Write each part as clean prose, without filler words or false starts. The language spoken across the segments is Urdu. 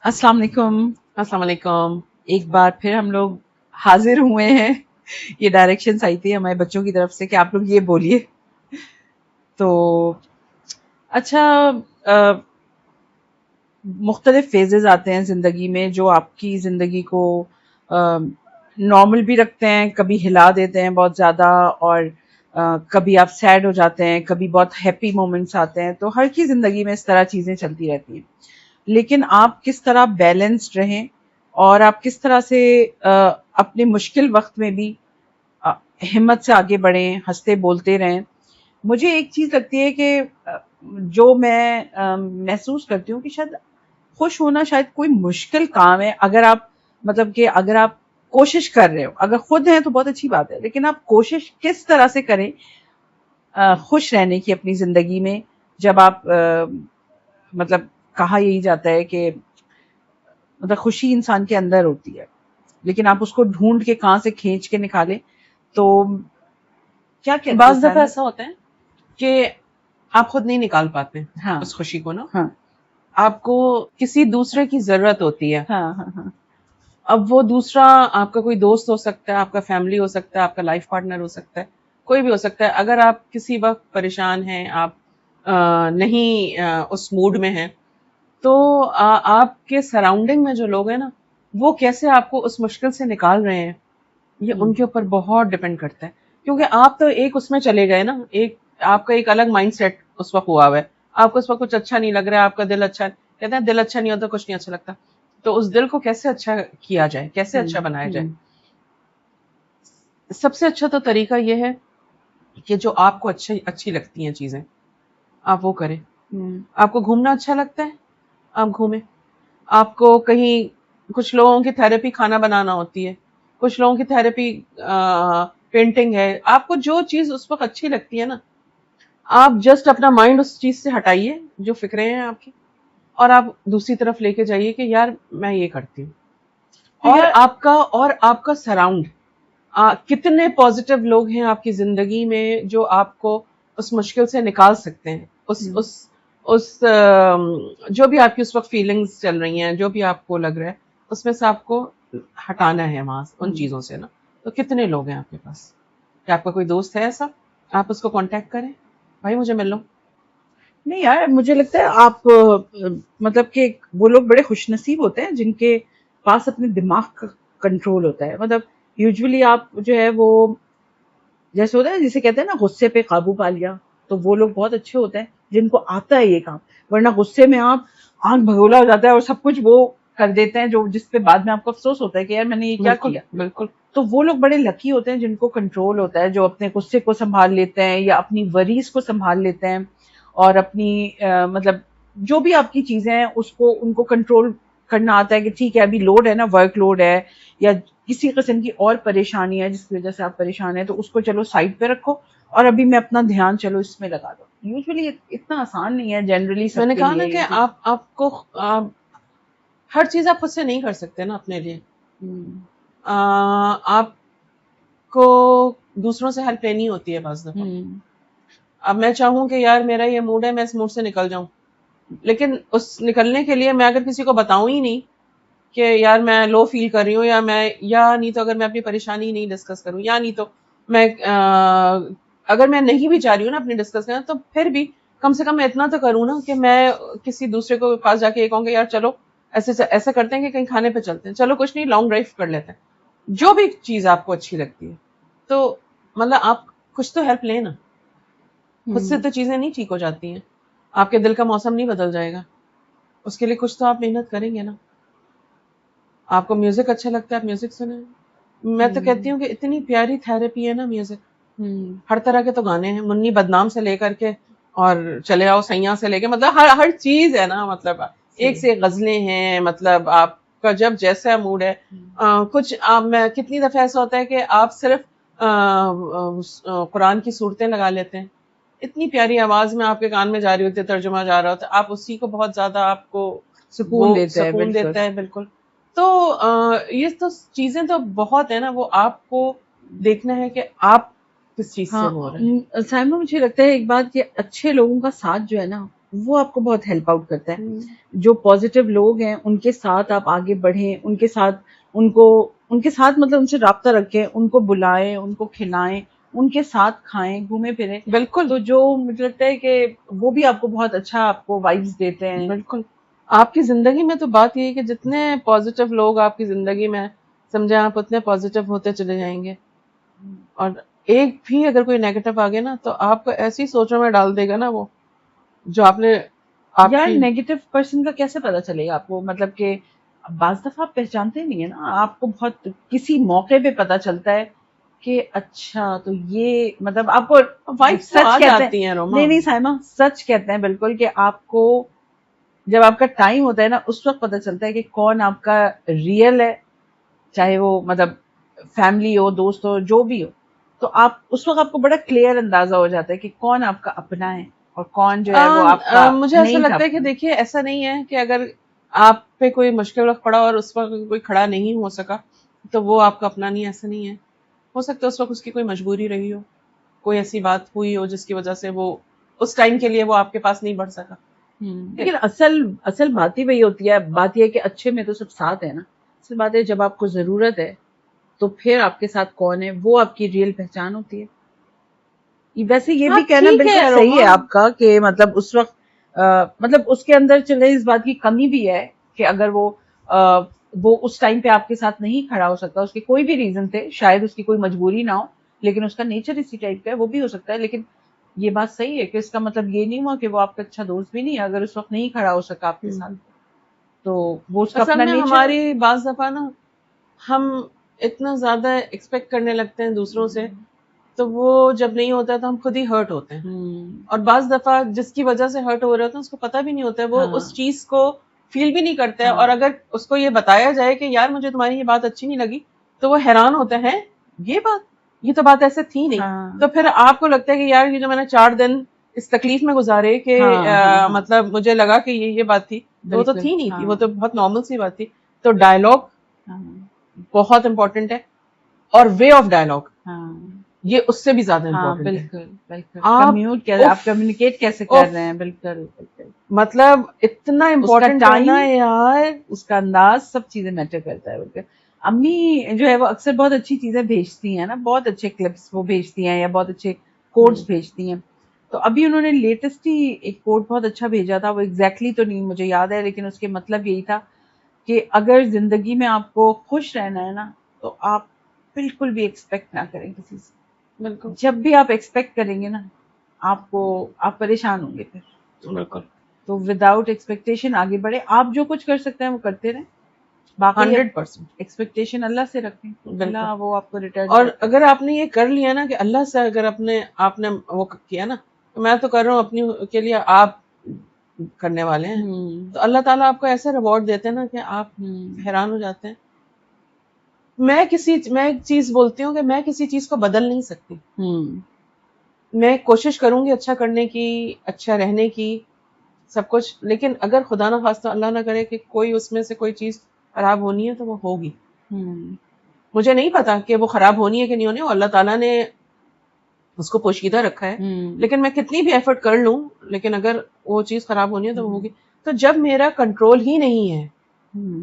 السلام علیکم. السلام علیکم. ایک بار پھر ہم لوگ حاضر ہوئے ہیں. یہ ڈائریکشنز آئی تھی ہمارے بچوں کی طرف سے کہ آپ لوگ یہ بولیے. تو اچھا، مختلف فیزز آتے ہیں زندگی میں جو آپ کی زندگی کو نارمل بھی رکھتے ہیں، کبھی ہلا دیتے ہیں بہت زیادہ، اور کبھی آپ سیڈ ہو جاتے ہیں، کبھی بہت ہیپی مومنٹس آتے ہیں. تو ہر کی زندگی میں اس طرح چیزیں چلتی رہتی ہیں. لیکن آپ کس طرح بیلنسڈ رہیں اور آپ کس طرح سے اپنے مشکل وقت میں بھی ہمت سے آگے بڑھیں، ہنستے بولتے رہیں. مجھے ایک چیز لگتی ہے کہ جو میں محسوس کرتی ہوں کہ شاید خوش ہونا شاید کوئی مشکل کام ہے، اگر آپ مطلب کہ اگر آپ کوشش کر رہے ہو. اگر خود ہیں تو بہت اچھی بات ہے، لیکن آپ کوشش کس طرح سے کریں خوش رہنے کی اپنی زندگی میں. جب آپ مطلب کہا یہی جاتا ہے کہ مطلب خوشی انسان کے اندر ہوتی ہے، لیکن آپ اس کو ڈھونڈ کے کہاں سے کھینچ کے نکالیں. تو کیا کہتے بعض دفعہ سائمہ؟ ایسا ہوتا ہے کہ آپ خود نہیں نکال پاتے ہاں اس خوشی کو نا. ہاں آپ کو کسی دوسرے کی ضرورت ہوتی ہے. ہاں ہاں ہاں اب وہ دوسرا آپ کا کوئی دوست ہو سکتا ہے، آپ کا فیملی ہو سکتا ہے، آپ کا لائف پارٹنر ہو سکتا ہے، کوئی بھی ہو سکتا ہے. اگر آپ کسی وقت پریشان ہیں، آپ نہیں اس موڈ میں ہیں، تو آپ کے سراؤنڈنگ میں جو لوگ ہیں نا، وہ کیسے آپ کو اس مشکل سے نکال رہے ہیں، یہ ان کے اوپر بہت ڈپینڈ کرتا ہے. کیونکہ آپ تو ایک اس میں چلے گئے نا، ایک آپ کا ایک الگ مائنڈ سیٹ اس وقت ہوا ہوا ہے. آپ کو اس وقت کچھ اچھا نہیں لگ رہا ہے، آپ کا دل اچھا، کہتے ہیں دل اچھا نہیں ہوتا کچھ نہیں اچھا لگتا. تو اس دل کو کیسے اچھا کیا جائے، کیسے اچھا بنایا جائے؟ سب سے اچھا تو طریقہ یہ ہے کہ جو آپ کو اچھی لگتی ہیں چیزیں آپ وہ کریں. آپ کو گھومنا اچھا لگتا ہے، آپ گھومیں. آپ کو کہیں، کچھ لوگوں کی تھراپی کھانا بنانا ہوتی ہے، کچھ لوگوں کی تھراپی پینٹنگ ہے. آپ کو جو چیز اس وقت اچھی لگتی ہے نا، آپ جسٹ اپنا مائنڈ اس چیز سے ہٹائیے جو فکریں ہیں آپ کی، اور آپ دوسری طرف لے کے جائیے کہ یار میں یہ کرتی ہوں. اور آپ کا سراؤنڈ، کتنے پازیٹیو لوگ ہیں آپ کی زندگی میں جو آپ کو اس مشکل سے نکال سکتے ہیں. اس جو بھی آپ کی اس وقت فیلنگز چل رہی ہیں، جو بھی آپ کو لگ رہا ہے، اس میں سے آپ کو ہٹانا ہے وہاں ان چیزوں سے نا. تو کتنے لوگ ہیں آپ کے پاس؟ کہ آپ کا کوئی دوست ہے ایسا، آپ اس کو کانٹیکٹ کریں، بھائی مجھے مل لو. نہیں یار، مجھے لگتا ہے آپ مطلب کہ وہ لوگ بڑے خوش نصیب ہوتے ہیں جن کے پاس اپنے دماغ کا کنٹرول ہوتا ہے. مطلب یوزلی آپ جو ہے وہ جیسے ہوتا ہے جسے کہتے ہیں نا غصے پہ قابو پا لیا، تو وہ لوگ بہت اچھے ہوتے ہیں جن کو آتا ہے یہ کام. ورنہ غصے میں آپ آنکھ بھگولا ہو جاتا ہے اور سب کچھ وہ کر دیتے ہیں جو جس پہ بعد میں آپ کو افسوس ہوتا ہے کہ یار میں نے یہ کیا بالکل کیا. بالکل. تو وہ لوگ بڑے لکی ہوتے ہیں جن کو کنٹرول ہوتا ہے، جو اپنے غصے کو سنبھال لیتے ہیں یا اپنی وریز کو سنبھال لیتے ہیں، اور اپنی مطلب جو بھی آپ کی چیزیں ہیں اس کو ان کو کنٹرول کرنا آتا ہے کہ ٹھیک ہے ابھی لوڈ ہے نا، ورک لوڈ ہے یا کسی قسم کی اور پریشانی ہے جس کی وجہ سے آپ پریشان ہیں، تو اس کو چلو سائڈ پہ رکھو اور ابھی میں اپنا دھیان چلو اس میں لگا دو. یوزلی اتنا آسان نہیں ہے جنرلی میں سب نے کے کہا لیے نا کہ یہ چیز. آپ کو ہر چیز آپ خود سے نہیں کر سکتے نا اپنے لیے. آپ کو دوسروں سے ہیلپ لینی ہوتی ہے بعض دفعہ. اب میں چاہوں کہ یار میرا یہ موڈ ہے، میں اس موڈ سے نکل جاؤں، لیکن اس نکلنے کے لیے میں اگر کسی کو بتاؤں ہی نہیں کہ یار میں لو فیل کر رہی ہوں، یا نہیں تو اگر میں اپنی پریشانی نہیں ڈسکس کروں، یا نہیں تو میں اگر میں نہیں بھی چاہ رہی ہوں نا اپنی ڈسکس کرنا، تو پھر بھی کم سے کم میں اتنا تو کروں نا کہ میں کسی دوسرے کو پاس جا کے یہ کہوں کہ یار چلو ایسا کرتے ہیں کہ کہیں کھانے پہ چلتے ہیں، چلو کچھ نہیں لانگ ڈرائیو کر لیتے ہیں. جو بھی چیز آپ کو اچھی لگتی ہے، تو مطلب آپ کچھ تو ہیلپ لیں نا. خود سے تو چیزیں نہیں ٹھیک ہو جاتی ہیں. آپ کے دل کا موسم نہیں بدل جائے گا، اس کے لیے کچھ تو آپ محنت کریں گے نا. آپ کو میوزک اچھا لگتا ہے، آپ میوزک سنیں. میں تو کہتی ہوں کہ اتنی پیاری تھراپی ہے نا میوزک. ہر طرح کے تو گانے ہیں، منی بدنام سے لے کر کے اور چلے آؤ سیاں سے لے کے، مطلب ہر چیز ہے نا. مطلب ایک سے غزلیں ہیں، مطلب آپ کا جب جیسا موڈ ہے. کچھ میں کتنی دفعہ ایسا ہوتا ہے کہ آپ صرف قرآن کی صورتیں لگا لیتے ہیں، اتنی پیاری آواز میں آپ کے کان میں جاری ہوتی ہے، ترجمہ جا رہا ہوتا ہے، آپ اسی کو بہت زیادہ آپ کو وہ سکون دیتا ہے. بالکل. تو یہ تو چیزیں تو بہت ہے نا، وہ آپ کو دیکھنا ہے کہ آپ کس چیز سے ہو رہے ہیں. سائمہ مجھے لگتا ہے ایک بات کہ اچھے لوگوں کا ساتھ جو ہے نا وہ آپ کو بہت ہیلپ آؤٹ کرتا ہے. جو پازیٹیو لوگ ہیں ان کے ساتھ آپ آگے بڑھیں, ان کے ساتھ مطلب ان سے رابطہ رکھیں, ان کو بلائیں, ان کو کھلائیں, ان کے ساتھ کھائیں, گھومیں پھریں. بالکل. تو جو مجھے لگتا ہے کہ وہ بھی آپ کو بہت اچھا آپ کو وائبس دیتے ہیں. بالکل. آپ کی زندگی میں تو بات یہ ہے کہ جتنے پازیٹیو لوگ آپ کی زندگی میں سمجھیں آپ اتنے پازیٹیو ہوتے چلے جائیں گے, اور ایک بھی اگر کوئی نیگیٹو آ گیا نا تو آپ کو ایسی سوچوں میں ڈال دے گا نا وہ جو آپ نے یار نیگیٹو پرسن کا کیسے پتا چلے گا آپ کو, مطلب کہ بعض دفعہ آپ پہچانتے نہیں ہیں نا, آپ کو بہت کسی موقع پہ پتا چلتا ہے کہ اچھا تو یہ مطلب آپ کو وائبس سچ آ کہتے جاتی ہیں. ہیں روما. نہیں سائمہ, سچ کہتے ہیں بالکل کہ آپ کو جب آپ کا ٹائم ہوتا ہے نا اس وقت پتا چلتا ہے کہ کون آپ کا ریئل ہے, چاہے وہ مطلب فیملی ہو, دوست ہو, جو بھی ہو. تو آپ اس وقت آپ کو بڑا کلیئر اندازہ ہو جاتا ہے کہ کون آپ کا اپنا ہے اور کون جو ہے وہ آپ کا مجھے ایسا نہیں تھا لگتا ہے کہ اپنا. دیکھیے ایسا نہیں ہے کہ اگر آپ پہ کوئی مشکل وقت پڑا اور اس وقت کوئی کھڑا نہیں ہو سکا تو وہ آپ کا اپنا نہیں, ایسا نہیں ہے. ہو سکتا ہے اس وقت اس کی کوئی مجبوری رہی ہو, کوئی ایسی بات ہوئی ہو جس کی وجہ سے وہ اس ٹائم کے لیے وہ آپ کے پاس نہیں بڑھ سکا. لیکن اصل بات ہی وہی ہوتی ہے. بات یہ ہے کہ اچھے میں تو سب ساتھ ہے نا. اصل بات ہے جب آپ کو ضرورت ہے تو پھر آپ کے ساتھ کون ہے وہ آپ کی ریئل پہچان ہوتی ہے. ویسے یہ بھی کہنا ٹھیک بالکل ہے صحیح ہے روما. آپ کا کہ مطلب اس وقت مطلب اس کے اندر چلے اس بات کی کمی بھی ہے کہ اگر وہ اس ٹائم پہ آپ کے ساتھ نہیں کھڑا ہو سکتا, اس کے کوئی بھی ریزن تھے, شاید اس کی کوئی مجبوری نہ ہو, لیکن اس کا نیچر اسی ٹائپ کا ہے, وہ بھی ہو سکتا ہے. لیکن یہ بات صحیح ہے کہ اس کا مطلب یہ نہیں ہوا کہ وہ آپ کا اچھا دوست بھی نہیں ہے اگر اس وقت نہیں کھڑا ہو سکا آپ کے ساتھ, تو وہ اس کا اصل اپنا میں نیچر ہے. ہماری بعض دفعہ نا ہم اتنا زیادہ ایکسپیکٹ کرنے لگتے ہیں دوسروں سے, تو وہ جب نہیں ہوتا تو ہم خود ہی ہرٹ ہوتے ہیں. اور بعض دفعہ جس کی وجہ سے ہرٹ ہو رہے ہوتے ہیں اس کو پتہ بھی نہیں ہوتا ہے, وہ اس چیز کو فیل بھی نہیں کرتا ہے. اور اگر اس کو یہ بتایا جائے کہ یار مجھے تمہاری یہ بات اچھی نہیں لگی تو وہ حیران ہوتے ہیں, یہ تو بات ایسے تھی نہیں. تو پھر آپ کو لگتا ہے کہ یار یہ جو میں نے 4 دن اس تکلیف میں گزارے کہ مطلب مجھے لگا کہ یہ بات تھی, تو وہ تو تھی نہیں تھی, وہ تو بہت نارمل سی بات تھی. تو ڈائلاگ بہت امپورٹنٹ ہے, اور وے آف ڈائلاگ یہ اس سے بھی زیادہ امپورٹنٹ ہے. آپ کمیونیکیٹ کیسے کر رہے ہیں, بالکل مطلب اتنا امپورٹنٹ ہے نا یار, اس کا انداز سب چیزیں میٹر کرتا ہے. بالکل امی جو ہے وہ اکثر بہت اچھی چیزیں بھیجتی ہیں نا, بہت اچھے کلپس وہ بھیجتی ہیں یا بہت اچھے کوٹس بھیجتی ہیں. تو ابھی انہوں نے لیٹسٹ ہی ایک کوٹ بہت اچھا بھیجا تھا, وہ ایگزیکٹلی تو نہیں مجھے یاد ہے, لیکن اس کے مطلب یہی تھا کہ اگر زندگی میں آپ کو خوش رہنا ہے نا تو آپ بالکل بھی ایکسپیکٹ نہ کریں کسی سے. بالکل جب بھی آپ ایکسپیکٹ کریں گے نا آپ پریشان ہوں گے پھر. بالکل تو وداؤٹ ایکسپیکٹیشن آگے بڑھے, آپ جو کچھ کر سکتے ہیں وہ کرتے رہیں, باقی 100%. ایکسپیکٹیشن اللہ سے رکھیں, اللہ وہ آپ کو ریٹرن. اور اگر آپ نے یہ کر لیا نا کہ اللہ سے اگر آپ نے وہ کیا نا میں تو کر رہا ہوں اپنی کے لیے, آپ کرنے والے ہیں, تو اللہ تعالیٰ آپ کو ایسے ریوارڈ دیتے ہیں نا کہ آپ حیران ہو جاتے ہیں. میں ایک چیز بولتی ہوں کہ میں کسی چیز کو بدل نہیں سکتی. میں کوشش کروں گی اچھا کرنے کی, اچھا رہنے کی, سب کچھ, لیکن اگر خدا نہ خواستہ اللہ نہ کرے کہ کوئی اس میں سے کوئی چیز خراب ہونی ہے تو وہ ہوگی. مجھے نہیں پتا کہ وہ خراب ہونی ہے کہ نہیں ہونی, اللہ تعالیٰ نے اس کو پوشیدہ رکھا ہے, لیکن میں کتنی بھی ایفرٹ کر لوں, لیکن اگر وہ چیز خراب ہونی ہے تو وہ ہوگی. تو جب میرا کنٹرول ہی نہیں ہے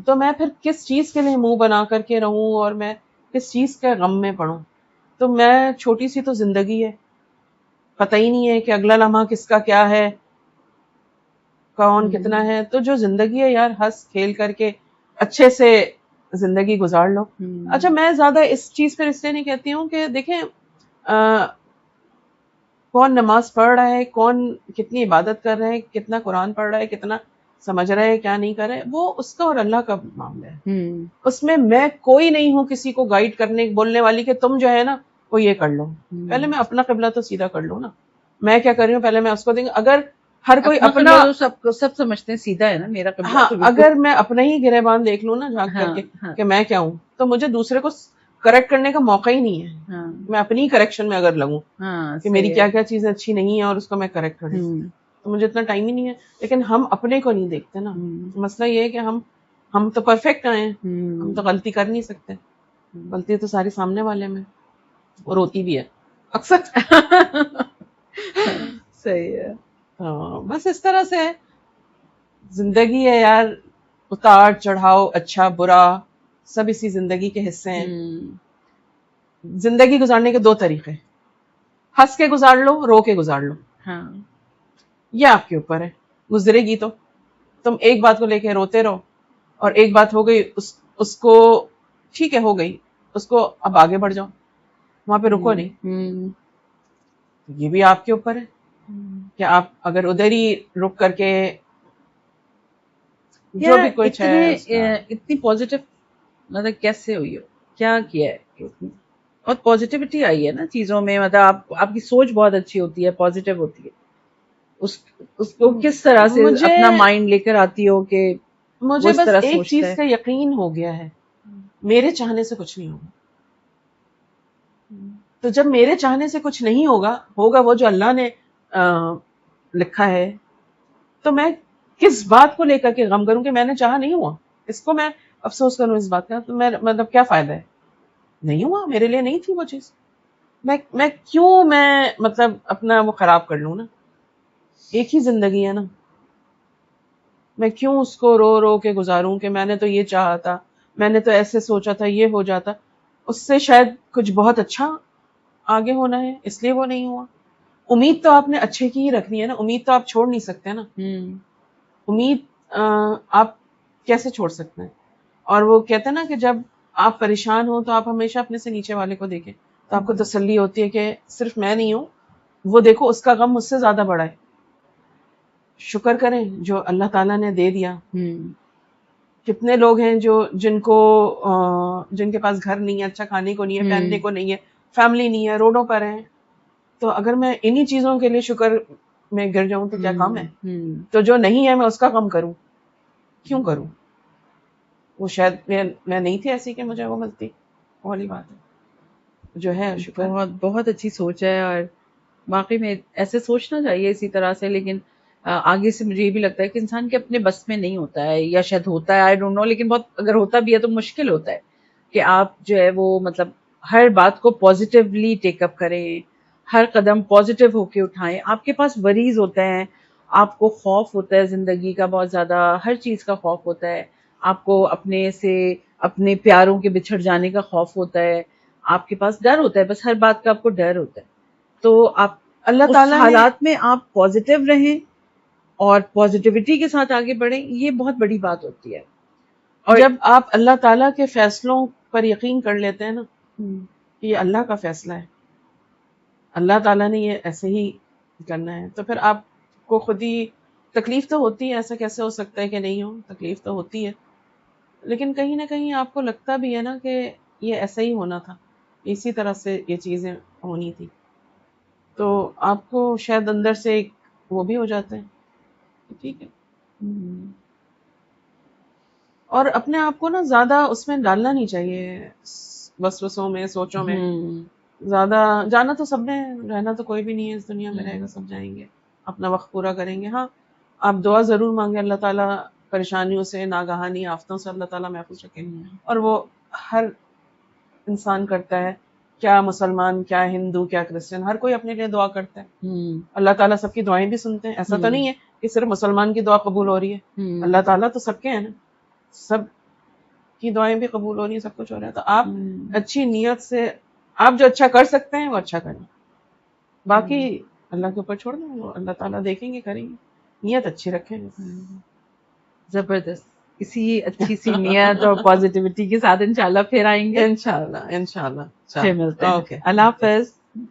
تو میں پھر کس چیز کے لیے منہ بنا کر کے رہوں اور میں کس چیز کے غم میں پڑوں. تو میں چھوٹی سی تو زندگی ہے, پتہ ہی نہیں ہے کہ اگلا لمحہ کس کا کیا ہے, کون کتنا ہے. تو جو زندگی ہے یار ہنس کھیل کر کے اچھے سے زندگی گزار لو. اچھا میں زیادہ اس چیز پہ اس لیے نہیں کہتی ہوں کہ دیکھیں کون نماز پڑھ رہا ہے, کون کتنی عبادت کر رہا ہے, کتنا قرآن پڑھ رہا ہے, کتنا سمجھ رہا ہے, کیا نہیں کر رہا ہے, وہ اس کا اور اللہ کا معاملہ ہے. اس میں کوئی نہیں ہوں کسی کو گائیڈ کرنے بولنے والی کہ تم جو ہے نا وہ یہ کر لو. پہلے میں اپنا قبلہ تو سیدھا کر لوں نا, میں کیا کر رہی ہوں پہلے میں اس کو دیں. اگر ہر کوئی اپنا سب سمجھتے ہیں سیدھا ہے نا میرا قبلہ, ہاں اگر میں اپنا ہی گریبان دیکھ لوں نا جھانک کر کے کہ میں کیا ہوں, تو مجھے دوسرے کو کریکٹ کرنے کا موقع ہی نہیں ہے. میں اپنی کریکشن میں اگر لگوں کہ میری کیا کیا چیزیں اچھی نہیں ہیں اور اس کو میں کریکٹ کر دوں, تو مجھے اتنا ٹائم ہی نہیں ہے. لیکن ہم اپنے کو نہیں دیکھتے نا. مسئلہ یہ ہے کہ ہم تو پرفیکٹ آئے ہیں, ہم تو غلطی کر نہیں سکتے. غلطی تو ساری سامنے والے میں, اور ہوتی بھی ہے اکثر. صحیح ہے. بس اس طرح سے زندگی ہے یار, اتار چڑھاؤ, اچھا برا, سب اسی زندگی کے حصے ہیں. زندگی گزارنے کے دو طریقے, ہنس کے گزار لو, رو کے گزار لو. ہاں یہ آپ کے اوپر ہے. گزرے گی تو تم ایک بات کو لے کے روتے رہو, اور ایک بات ہو گئی اس کو ٹھیک ہے ہو گئی, اس کو اب آگے بڑھ جاؤ, وہاں پہ رکو نہیں. یہ بھی آپ کے اوپر ہے کہ آپ اگر ادھر ہی رک کر کے جو بھی کچھ ہے اتنی پازیٹیو مطلب کیسے ہوئی ہو, کیا کیا ہے, بہت پازیٹیوٹی آئی ہے نا چیزوں میں, مطلب آپ کی سوچ بہت اچھی ہوتی ہے, پازیٹیو ہوتی ہے. اس کو کس طرح سے اپنا مائنڈ لے کر آتی ہو کہ مجھے بس ایک چیز کا یقین ہو گیا ہے, میرے چاہنے سے کچھ نہیں ہوگا. تو جب میرے چاہنے سے کچھ نہیں ہوگا وہ جو اللہ نے لکھا ہے, تو میں کس بات کو لے کر کے غم کروں کہ میں نے چاہا نہیں ہوا, اس کو میں افسوس کروں اس بات کا, تو میں مطلب کیا فائدہ ہے, نہیں ہوا, میرے لیے نہیں تھی وہ چیز, میں کیوں میں مطلب اپنا وہ خراب کر لوں نا, ایک ہی زندگی ہے نا, میں کیوں اس کو رو رو کے گزاروں کہ میں نے تو یہ چاہا تھا, میں نے تو ایسے سوچا تھا, یہ ہو جاتا, اس سے شاید کچھ بہت اچھا آگے ہونا ہے, اس لیے وہ نہیں ہوا. امید تو آپ نے اچھے کی ہی رکھنی ہے نا, امید تو آپ چھوڑ نہیں سکتے نا. امید آپ کیسے چھوڑ سکتے ہیں؟ اور وہ کہتے ہیں نا کہ جب آپ پریشان ہو تو آپ ہمیشہ اپنے سے نیچے والے کو دیکھیں, تو آپ کو تسلی ہوتی ہے کہ صرف میں نہیں ہوں, وہ دیکھو اس کا غم مجھ سے زیادہ بڑا ہے. شکر کریں جو اللہ تعالیٰ نے دے دیا. کتنے لوگ ہیں جن کے پاس گھر نہیں ہے, اچھا کھانے کو نہیں ہے, پہننے کو نہیں ہے, فیملی نہیں ہے, روڈوں پر ہیں. تو اگر میں انہی چیزوں کے لیے شکر میں گر جاؤں تو کیا کام ہے؟ تو جو نہیں ہے میں اس کا غم کروں, کیوں کروں؟ وہ شاید میں نہیں تھی ایسی کہ مجھے وہ ملتی, والی بات ہے جو ہے. بہت بہت اچھی سوچ ہے, اور واقعی میں ایسے سوچنا چاہیے اسی طرح سے. لیکن آگے سے مجھے یہ بھی لگتا ہے کہ انسان کے اپنے بس میں نہیں ہوتا ہے, یا شاید ہوتا ہے, آئی ڈونٹ نو, لیکن بہت اگر ہوتا بھی ہے تو مشکل ہوتا ہے کہ آپ جو ہے وہ مطلب ہر بات کو پازیٹیولی ٹیک اپ کریں, ہر قدم پازیٹیو ہو کے اٹھائیں. آپ کے پاس وریز ہوتے ہیں, آپ کو خوف ہوتا ہے زندگی کا بہت زیادہ, ہر چیز کا خوف ہوتا ہے, آپ کو اپنے پیاروں کے بچھڑ جانے کا خوف ہوتا ہے, آپ کے پاس ڈر ہوتا ہے, بس ہر بات کا آپ کو ڈر ہوتا ہے. تو آپ اللہ تعالیٰ حالات میں آپ پازیٹیو رہیں اور پازیٹیوٹی کے ساتھ آگے بڑھیں, یہ بہت بڑی بات ہوتی ہے. اور جب آپ اللہ تعالیٰ کے فیصلوں پر یقین کر لیتے ہیں نا کہ یہ اللہ کا فیصلہ ہے, اللہ تعالیٰ نے یہ ایسے ہی کرنا ہے, تو پھر آپ کو خود ہی تکلیف تو ہوتی ہے. ایسا کیسے ہو سکتا ہے کہ نہیں ہو, تکلیف تو ہوتی ہے, لیکن کہیں نہ کہیں آپ کو لگتا بھی ہے نا کہ یہ ایسا ہی ہونا تھا, اسی طرح سے یہ چیزیں ہونی تھی. تو آپ کو شاید اندر سے ایک وہ بھی ہو جاتا ہے, ٹھیک ہے. اور اپنے آپ کو نا زیادہ اس میں ڈالنا نہیں چاہیے, وسوسوں میں, سوچوں میں. زیادہ جانا تو سب نے, رہنا تو کوئی بھی نہیں ہے اس دنیا میں, رہے گا سب جائیں گے, اپنا وقت پورا کریں گے. ہاں آپ دعا ضرور مانگیں اللہ تعالیٰ پریشانیوں سے, ناگہانی آفتوں سے اللہ تعالیٰ محفوظ رکھیں. اور وہ ہر انسان کرتا ہے, کیا مسلمان, کیا ہندو, کیا کرسچن, ہر کوئی اپنے لیے دعا کرتا ہے. اللہ تعالیٰ سب کی دعائیں بھی سنتے ہیں. ایسا تو نہیں ہے کہ صرف مسلمان کی دعا قبول ہو رہی ہے, اللہ تعالیٰ تو سب کے ہیں نا, سب کی دعائیں بھی قبول ہو رہی ہیں, سب کچھ ہو رہا ہے. تو آپ اچھی نیت سے آپ جو اچھا کر سکتے ہیں وہ اچھا کریں, باقی اللہ کے اوپر چھوڑ دیں, وہ اللہ تعالیٰ دیکھیں گے, کریں گے. نیت اچھی رکھیں. زبردست, اسی اچھی سی نیت اور پازیٹیوٹی کے ساتھ انشاءاللہ پھر آئیں گے. انشاءاللہ پھر ملتے ہیں. اوکے, اللہ حافظ.